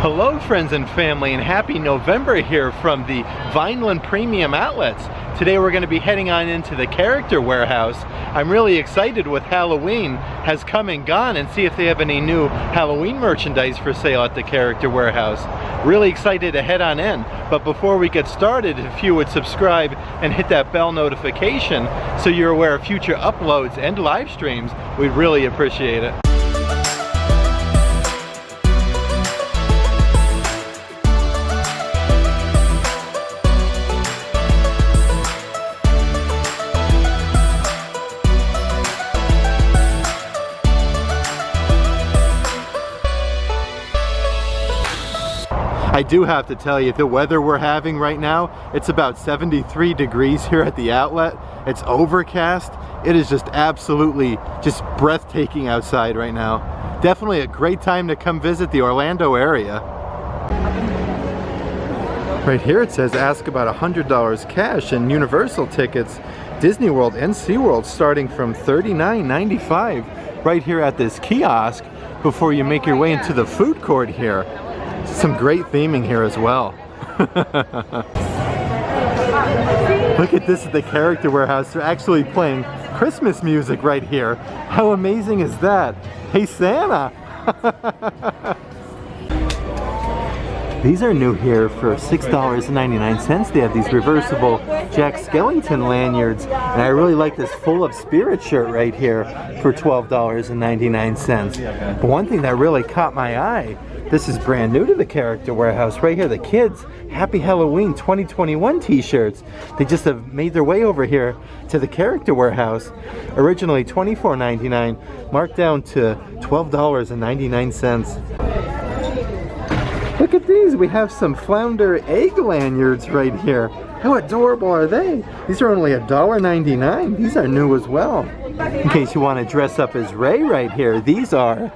Hello friends and family, and happy November here from the Vineland Premium Outlets. Today we're going to be heading on into the Character Warehouse. I'm really excited with Halloween has come and gone, and see if they have any new Halloween merchandise for sale at the Character Warehouse. Really excited to head on in, but before we get started, if you would subscribe and hit that bell notification so you're aware of future uploads and live streams, we'd really appreciate it. I do have to tell you, the weather we're having right now, it's about 73 degrees here at the outlet. It's overcast. It is just absolutely just breathtaking outside right now. Definitely a great time to come visit the Orlando area. Right here it says ask about $100 cash and Universal tickets, Disney World and SeaWorld starting from $39.95 right here at this kiosk before you make your way into the food court here. Some great theming here as well. Look at this at the Character Warehouse. They're actually playing Christmas music right here. How amazing is that? Hey Santa! These are new here for $6.99. They have these reversible Jack Skellington lanyards, and I really like this Full of Spirit shirt right here for $12.99. But one thing that really caught my eye, this is brand new to the Character Warehouse right here, the kids Happy Halloween 2021 t-shirts. They just have made their way over here to the Character Warehouse. Originally $24.99, marked down to $12.99. Look at these, we have some flounder egg lanyards right here. How adorable are they? These are only $1.99. These are new as well. In case you want to dress up as Ray right here, these are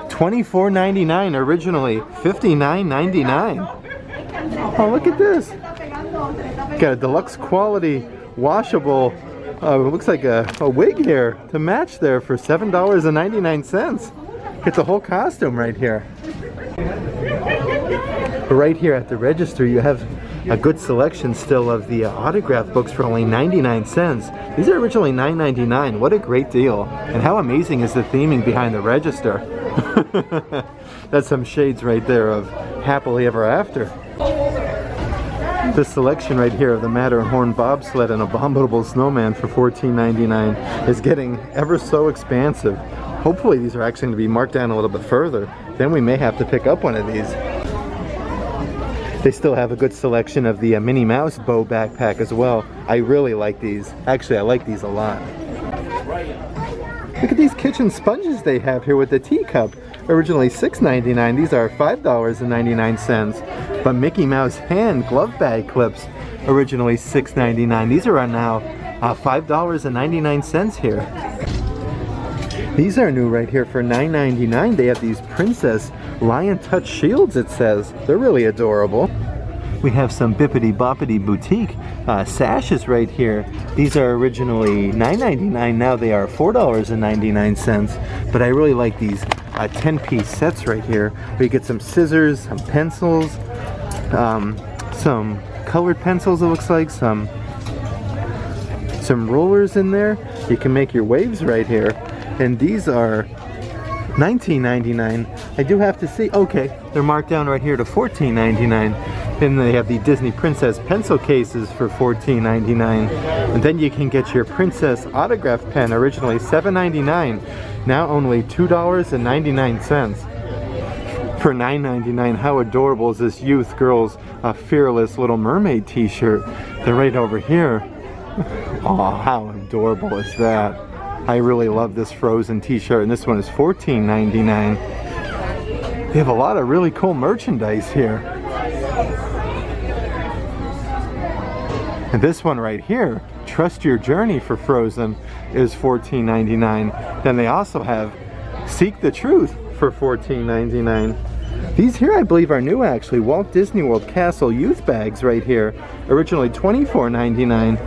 $24.99, originally $59.99. Oh, look at this. Got a deluxe quality washable, looks like a wig here to match there for $7.99. Get the whole costume right here. Right here at the register you have a good selection still of the autograph books for only 99 cents. These are originally $9.99. What a great deal. And how amazing is the theming behind the register. That's some shades right there of Happily Ever After. This selection right here of the Matterhorn bobsled and Abominable Snowman for $14.99 is getting ever so expansive. Hopefully these are actually going to be marked down a little bit further. Then we may have to pick up one of these. They still have a good selection of the Minnie Mouse bow backpack as well. I really like these. Actually, I like these a lot. Look at these kitchen sponges they have here with the teacup. Originally $6.99. These are $5.99. But Mickey Mouse hand glove bag clips, originally $6.99. These are now $5.99 here. These are new right here for $9.99. They have these Princess Lion Touch shields, it says. They're really adorable. We have some Bippity Boppity Boutique sashes right here. These are originally $9.99. Now they are $4.99. But I really like these 10-piece sets right here, where you get some scissors, some pencils, some colored pencils, it looks like, some rollers in there. You can make your waves right here. And these are $19.99. I do have to see, okay, they're marked down right here to $14.99. Then they have the Disney Princess pencil cases for $14.99. And then you can get your Princess autograph pen, originally $7.99, now only $2.99. For $9.99, how adorable is this Youth Girls Fearless Little Mermaid t-shirt? They're right over here. Oh, how adorable is that? I really love this Frozen t-shirt, and this one is $14.99. They have a lot of really cool merchandise here. And this one right here, Trust Your Journey for Frozen, is $14.99. Then they also have Seek the Truth for $14.99. These here I believe are new actually, Walt Disney World Castle youth bags right here, originally $24.99.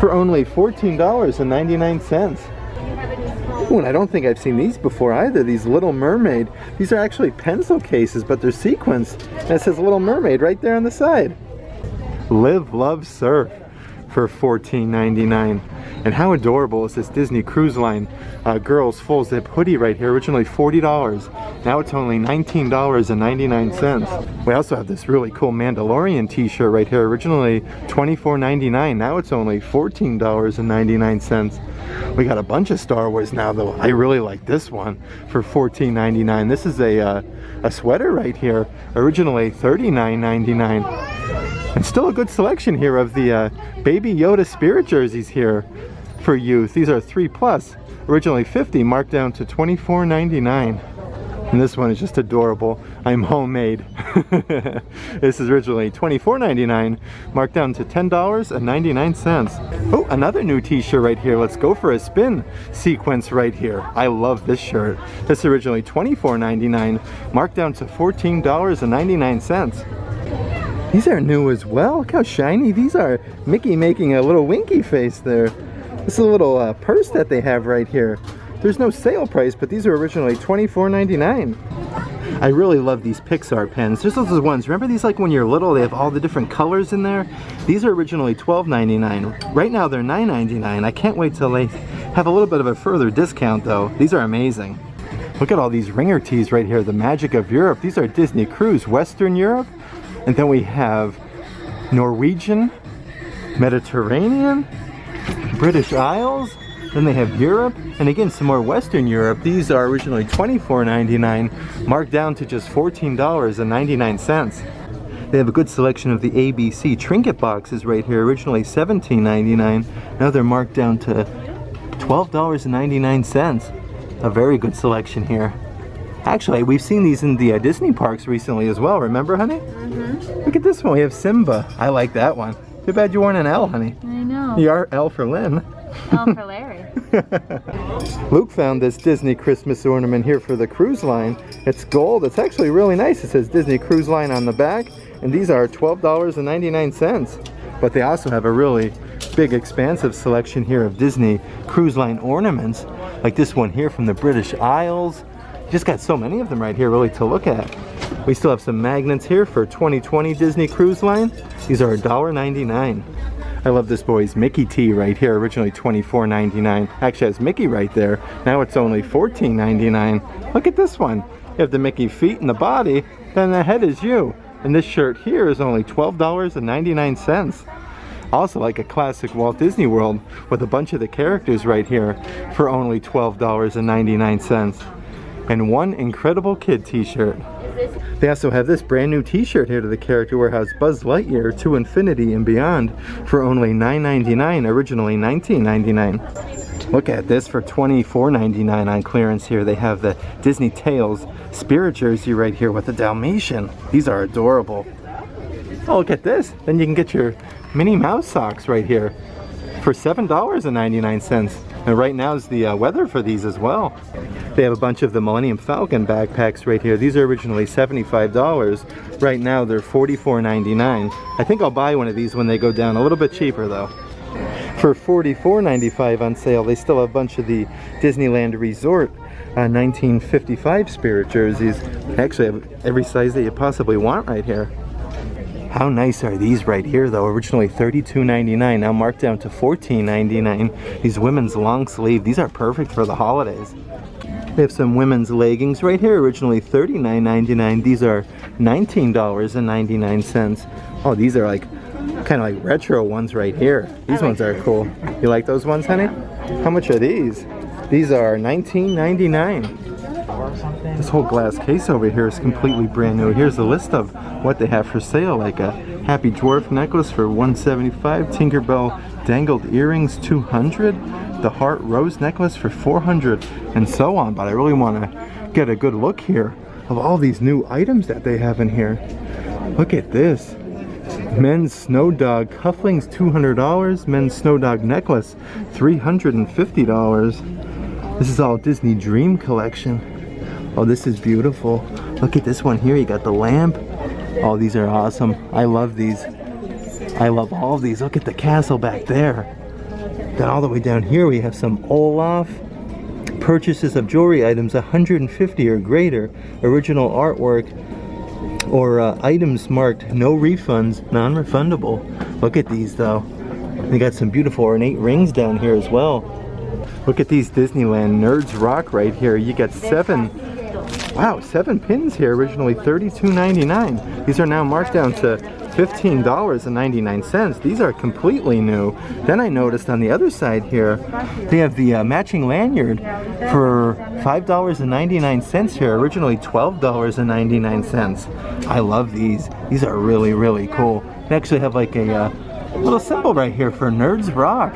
for only $14.99. Ooh, and I don't think I've seen these before either. These Little Mermaid. These are actually pencil cases, but they're sequenced. And it says Little Mermaid right there on the side. Live, Love, Surf for $14.99. And how adorable is this Disney Cruise Line girls full zip hoodie right here? Originally $40. Now it's only $19.99. We also have this really cool Mandalorian t-shirt right here. Originally $24.99. Now it's only $14.99. We got a bunch of Star Wars now though. I really like this one for $14.99. This is a sweater right here. Originally $39.99. And still a good selection here of the Baby Yoda Spirit jerseys here for youth. These are 3+, originally $50, marked down to $24.99. And this one is just adorable. I'm homemade. This is originally $24.99, marked down to $10.99. Oh, another new t-shirt right here. Let's go for a spin sequence right here. I love this shirt. This is originally $24.99, marked down to $14.99. These are new as well. Look how shiny these are. Mickey making a little winky face there. This is a little purse that they have right here. There's no sale price, but these are originally $24.99. I really love these Pixar pens. There's those ones, remember these like when you're little, they have all the different colors in there? These are originally $12.99. Right now they're $9.99. I can't wait till they have a little bit of a further discount though. These are amazing. Look at all these ringer tees right here. The Magic of Europe. These are Disney Cruise, Western Europe. And then we have Norwegian, Mediterranean, British Isles, then they have Europe, and again some more Western Europe. These are originally $24.99, marked down to just $14.99. They have a good selection of the ABC trinket boxes right here, originally $17.99. Now they're marked down to $12.99. A very good selection here. Actually, we've seen these in the Disney parks recently as well, remember, honey? Mm-hmm. Look at this one, we have Simba. I like that one. Too bad you weren't an L, honey. I know. You are L for Lynn. L for Larry. Luke found this Disney Christmas ornament here for the cruise line. It's gold. It's actually really nice. It says Disney Cruise Line on the back, and these are $12.99. But they also have a really big, expansive selection here of Disney Cruise Line ornaments, like this one here from the British Isles. Just got so many of them right here really to look at. We still have some magnets here for 2020 Disney Cruise Line. These are $1.99. I love this boy's Mickey tee right here, originally $24.99. Actually has Mickey right there. Now it's only $14.99. Look at this one. You have the Mickey feet and the body, then the head is you. And this shirt here is only $12.99. Also like a classic Walt Disney World with a bunch of the characters right here for only $12.99. And one incredible kid t-shirt. They also have this brand new t-shirt here to the Character Warehouse, Buzz Lightyear to Infinity and Beyond for only $9.99, originally $19.99. Look at this for $24.99 on clearance here. They have the Disney Tales Spirit jersey right here with the Dalmatian. These are adorable. Oh, look at this. Then you can get your Minnie Mouse socks right here for $7.99. And right now is the weather for these as well. They have a bunch of the Millennium Falcon backpacks right here. These are originally $75. Right now they're $44.99. I think I'll buy one of these when they go down. A little bit cheaper though. For $44.95 on sale, they still have a bunch of the Disneyland Resort 1955 Spirit jerseys. They actually have every size that you possibly want right here. How nice are these right here though? Originally $32.99, now marked down to $14.99. These women's long sleeve, these are perfect for the holidays. They have some women's leggings right here, originally $39.99. These are $19.99. Oh, these are like kind of like retro ones right here. These ones are cool. You like those ones, honey? How much are these? These are $19.99. This whole glass case over here is completely brand new. Here's a list of what they have for sale, like a Happy Dwarf necklace for $175, Tinkerbell dangled earrings $200, the Heart Rose necklace for $400, and so on. But I really want to get a good look here of all these new items that they have in here. Look at this. Men's Snow Dog cufflinks $200, men's Snow Dog necklace $350. This is all Disney Dream collection. Oh, this is beautiful. Look at this one here. You got the lamp. Oh, these are awesome. I love these. I love all of these. Look at the castle back there. Then all the way down here we have some Olaf. Purchases of jewelry items 150 or greater, original artwork, or items marked no refunds, non-refundable. Look at these though. They got some beautiful ornate rings down here as well. Look at these Disneyland Nerds Rock right here. You got 7 pins here, originally $32.99. These are now marked down to $15.99. These are completely new. Then I noticed on the other side here, they have the matching lanyard for $5.99 here, originally $12.99. I love these. These are really, really cool. They actually have like a little symbol right here for Nerds Rock.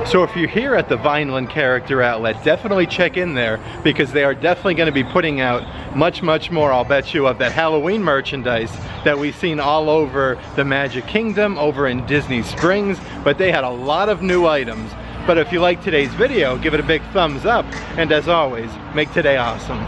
So if you're here at the Vineland Character Outlet, definitely check in there, because they are definitely going to be putting out much more, I'll bet you, of that Halloween merchandise that we've seen all over the Magic Kingdom, over in Disney Springs, but they had a lot of new items. But if you like today's video, give it a big thumbs up, and as always, make today awesome.